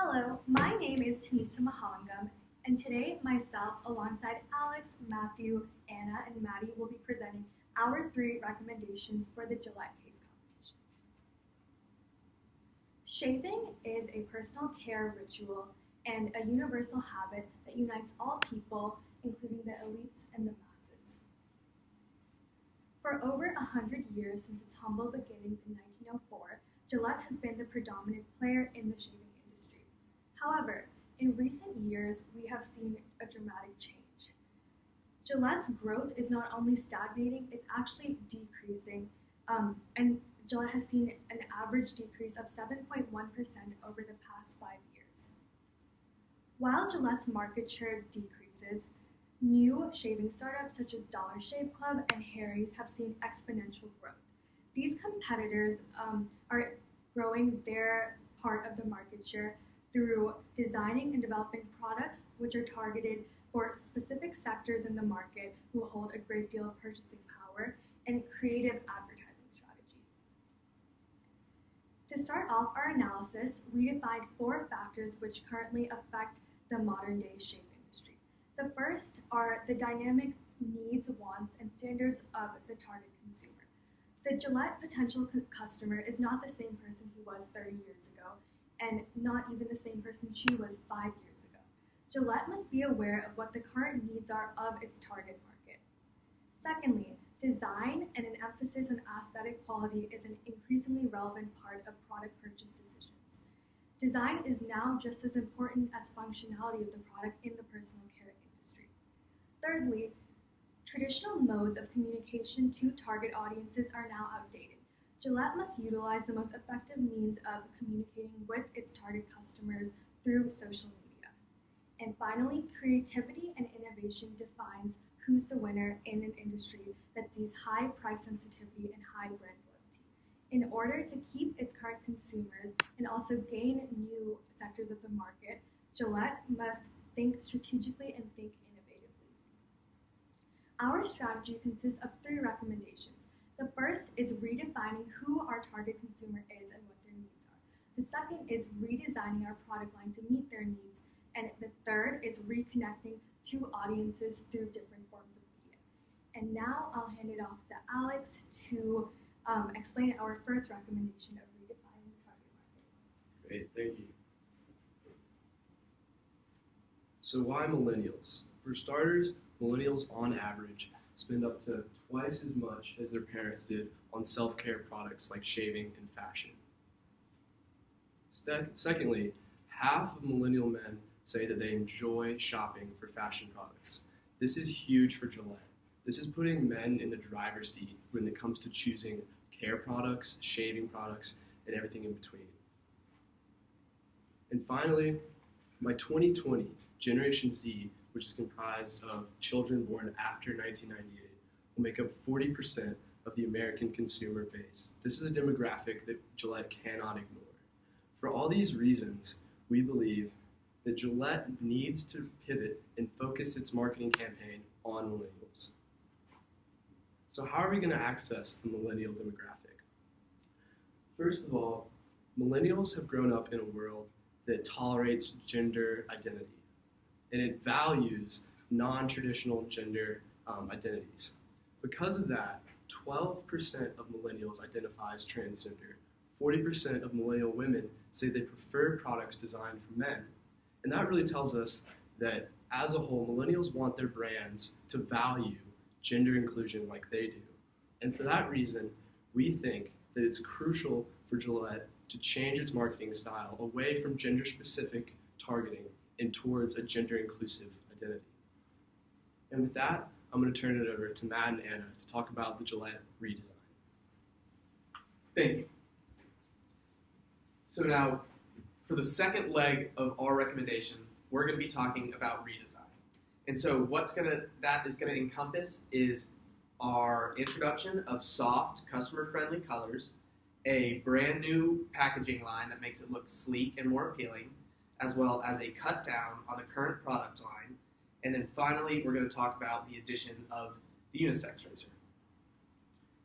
Hello, my name is Tanisa Mahangam, and today myself, alongside Alex, Matthew, Anna, and Maddie, will be presenting our three recommendations for the Gillette Case competition. Shaving is a personal care ritual and a universal habit that unites all people, including the elites and the masses. For over 100 years since its humble beginnings in 1904, Gillette has been the predominant player in the shaving industry. However, in recent years, we have seen a dramatic change. Gillette's growth is not only stagnating, it's actually decreasing, and Gillette has seen an average decrease of 7.1% over the past 5 years. While Gillette's market share decreases, new shaving startups such as Dollar Shave Club and Harry's have seen exponential growth. These competitors are growing their part of the market share through designing and developing products which are targeted for specific sectors in the market who hold a great deal of purchasing power and creative advertising strategies. To start off our analysis, we defined four factors which currently affect the modern day shave industry. The first are the dynamic needs, wants, and standards of the target consumer. The Gillette potential customer is not the same person he was 30 years ago, and not even the same person she was 5 years ago. Gillette must be aware of what the current needs are of its target market. Secondly, design and an emphasis on aesthetic quality is an increasingly relevant part of product purchase decisions. Design is now just as important as functionality of the product in the personal care industry. Thirdly, traditional modes of communication to target audiences are now outdated. Gillette must utilize the most effective means of communicating with its target customers through social media. And finally, creativity and innovation defines who's the winner in an industry that sees high price sensitivity and high brand loyalty. In order to keep its current consumers and also gain new sectors of the market, Gillette must think strategically and think innovatively. Our strategy consists of three recommendations. The first is redefining who our target consumer is and what their needs are. The second is redesigning our product line to meet their needs. And the third is reconnecting to audiences through different forms of media. And now I'll hand it off to Alex to explain our first recommendation of redefining the target market. Great, thank you. So why millennials? For starters, millennials on average spend up to twice as much as their parents did on self-care products like shaving and fashion. Secondly, half of millennial men say that they enjoy shopping for fashion products. This is huge for Gillette. This is putting men in the driver's seat when it comes to choosing care products, shaving products, and everything in between. And finally, by 2020, Generation Z, which is comprised of children born after 1998, will make up 40% of the American consumer base. This is a demographic that Gillette cannot ignore. For all these reasons, we believe that Gillette needs to pivot and focus its marketing campaign on millennials. So how are we going to access the millennial demographic? First of all, millennials have grown up in a world that tolerates gender identity, and it values non-traditional gender identities. Because of that, 12% of millennials identify as transgender. 40% of millennial women say they prefer products designed for men. And that really tells us that, as a whole, millennials want their brands to value gender inclusion like they do. And for that reason, we think that it's crucial for Gillette to change its marketing style away from gender-specific targeting and towards a gender-inclusive identity. And with that, I'm going to turn it over to Matt and Anna to talk about the Gillette redesign. Thank you. So now, for the second leg of our recommendation, we're going to be talking about redesign. And so that is going to encompass is our introduction of soft, customer-friendly colors, a brand new packaging line that makes it look sleek and more appealing, as well as a cut down on the current product line. And then finally, we're going to talk about the addition of the unisex razor.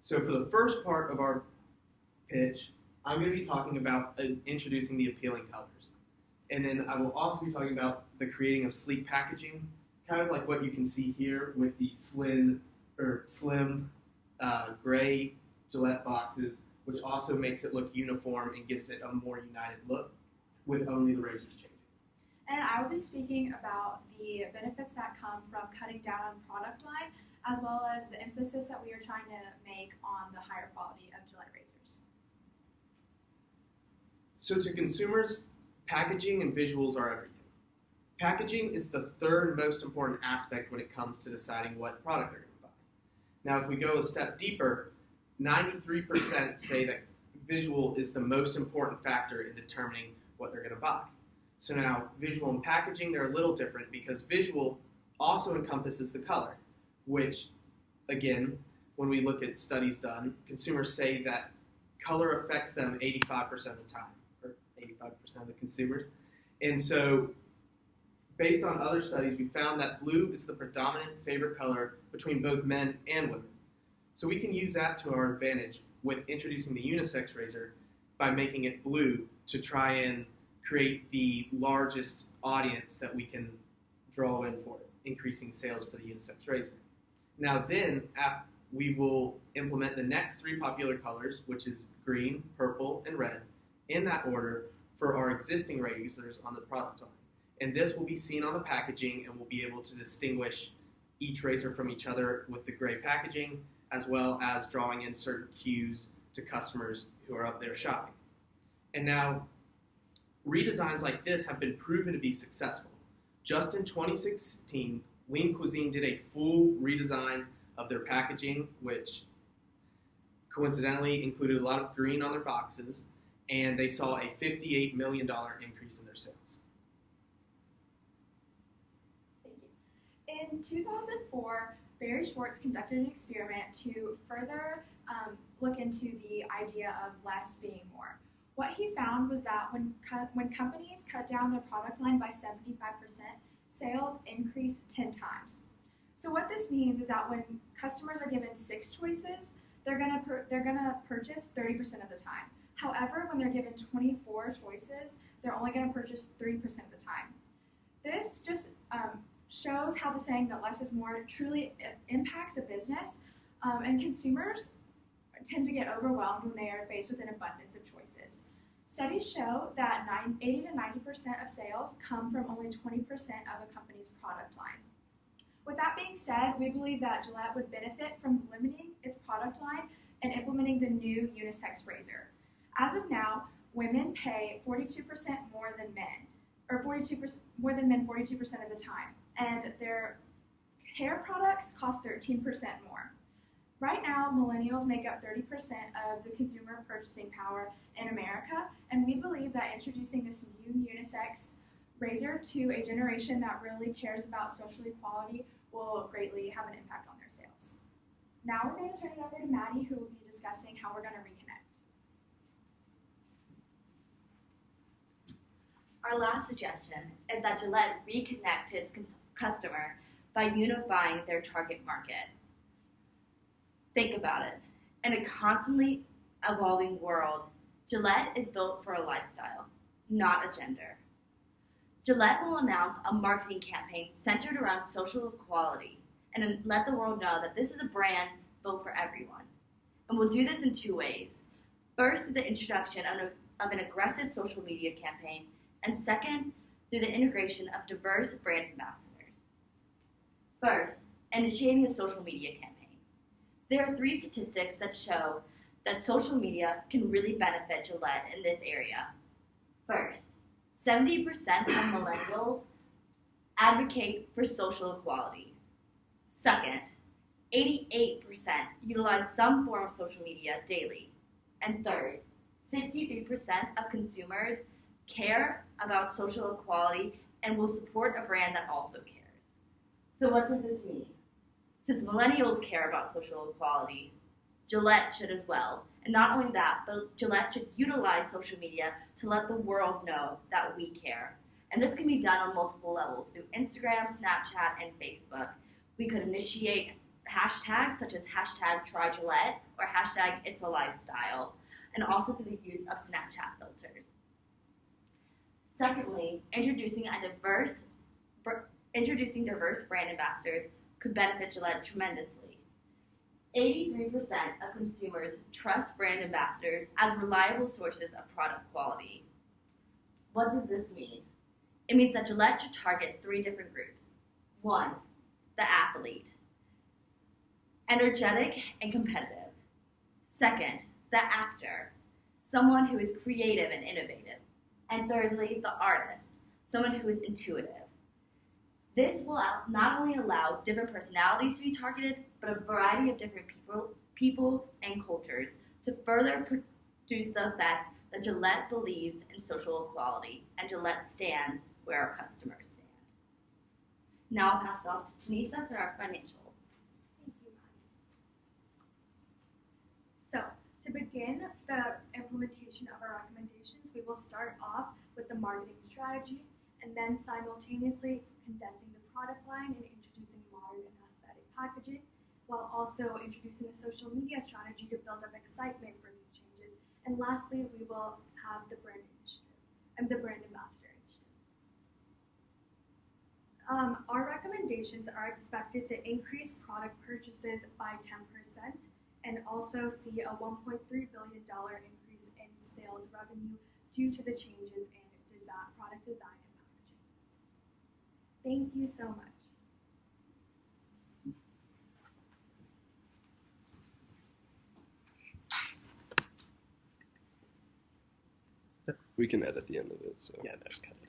So for the first part of our pitch, I'm going to be talking about introducing the appealing colors. And then I will also be talking about the creating of sleek packaging, kind of like what you can see here with the slim gray Gillette boxes, which also makes it look uniform and gives it a more united look with only the razors changing. And I will be speaking about the benefits that come from cutting down on product line, as well as the emphasis that we are trying to make on the higher quality of Gillette razors. So to consumers, packaging and visuals are everything. Packaging is the third most important aspect when it comes to deciding what product they're going to buy. Now, if we go a step deeper, 93% say that visual is the most important factor in determining what they're going to buy. So now, visual and packaging, they're a little different because visual also encompasses the color, which, again, when we look at studies done, consumers say that color affects them 85% of the time, or 85% of the consumers. And so, based on other studies, we found that blue is the predominant favorite color between both men and women. So we can use that to our advantage with introducing the unisex razor by making it blue to try and create the largest audience that we can draw in for it, increasing sales for the unisex razor. Now then, we will implement the next three popular colors, which is green, purple, and red, in that order for our existing razors on the product line. And this will be seen on the packaging, and we'll be able to distinguish each razor from each other with the gray packaging, as well as drawing in certain cues to customers who are up there shopping. And now, redesigns like this have been proven to be successful. Just in 2016, Lean Cuisine did a full redesign of their packaging, which coincidentally included a lot of green on their boxes, and they saw a $58 million increase in their sales. Thank you. In 2004, Barry Schwartz conducted an experiment to further look into the idea of less being more. What he found was that when companies cut down their product line by 75%, sales increased 10 times. So what this means is that when customers are given 6 choices, they're gonna purchase 30% of the time. However, when they're given 24 choices, they're only gonna purchase 3% of the time. This just shows how the saying that less is more truly impacts a business, and consumers tend to get overwhelmed when they are faced with an abundance of choices. Studies show that 80 to 90% of sales come from only 20% of a company's product line. With that being said, we believe that Gillette would benefit from limiting its product line and implementing the new unisex razor. As of now, women pay 42% more than men, or 42% more than men 42% of the time, and their hair products cost 13% more. Right now, millennials make up 30% of the consumer purchasing power in America, and we believe that introducing this new unisex razor to a generation that really cares about social equality will greatly have an impact on their sales. Now we're going to turn it over to Maddie, who will be discussing how we're going to reconnect. Our last suggestion is that Gillette reconnect its customer by unifying their target market. Think about it. In a constantly evolving world, Gillette is built for a lifestyle, not a gender. Gillette will announce a marketing campaign centered around social equality and let the world know that this is a brand built for everyone. And we'll do this in 2 ways. First, through the introduction of an aggressive social media campaign, and second, through the integration of diverse brand ambassadors. First, initiating a social media campaign. There are 3 statistics that show that social media can really benefit Gillette in this area. First, 70% of millennials advocate for social equality. Second, 88% utilize some form of social media daily. And third, 63% of consumers care about social equality and will support a brand that also cares. So what does this mean? Since millennials care about social equality, Gillette should as well. And not only that, but Gillette should utilize social media to let the world know that we care. And this can be done on multiple levels through Instagram, Snapchat, and Facebook. We could initiate hashtags such as #TryGillette or #It'sALifestyle, and also through the use of Snapchat filters. Secondly, introducing diverse brand ambassadors could benefit Gillette tremendously. 83% of consumers trust brand ambassadors as reliable sources of product quality. What does this mean? It means that Gillette should target 3 different groups. 1, the athlete, energetic and competitive. Second, the actor, someone who is creative and innovative. And thirdly, the artist, someone who is intuitive. This will not only allow different personalities to be targeted, but a variety of different people and cultures to further produce the effect that Gillette believes in social equality and Gillette stands where our customers stand. Now I'll pass it off to Tanisa for our financials. Thank you, Maddie. So, to begin the implementation of our recommendations, we will start off with the marketing strategy and then simultaneously condensing the product line and introducing modern and aesthetic packaging, while also introducing a social media strategy to build up excitement for these changes. And lastly, we will have the brand initiative and the brand ambassador initiative. Our recommendations are expected to increase product purchases by 10% and also see a $1.3 billion increase in sales revenue due to the changes in product design and packaging. Thank you so much. We can edit the end of it. So Yeah, no, cut it.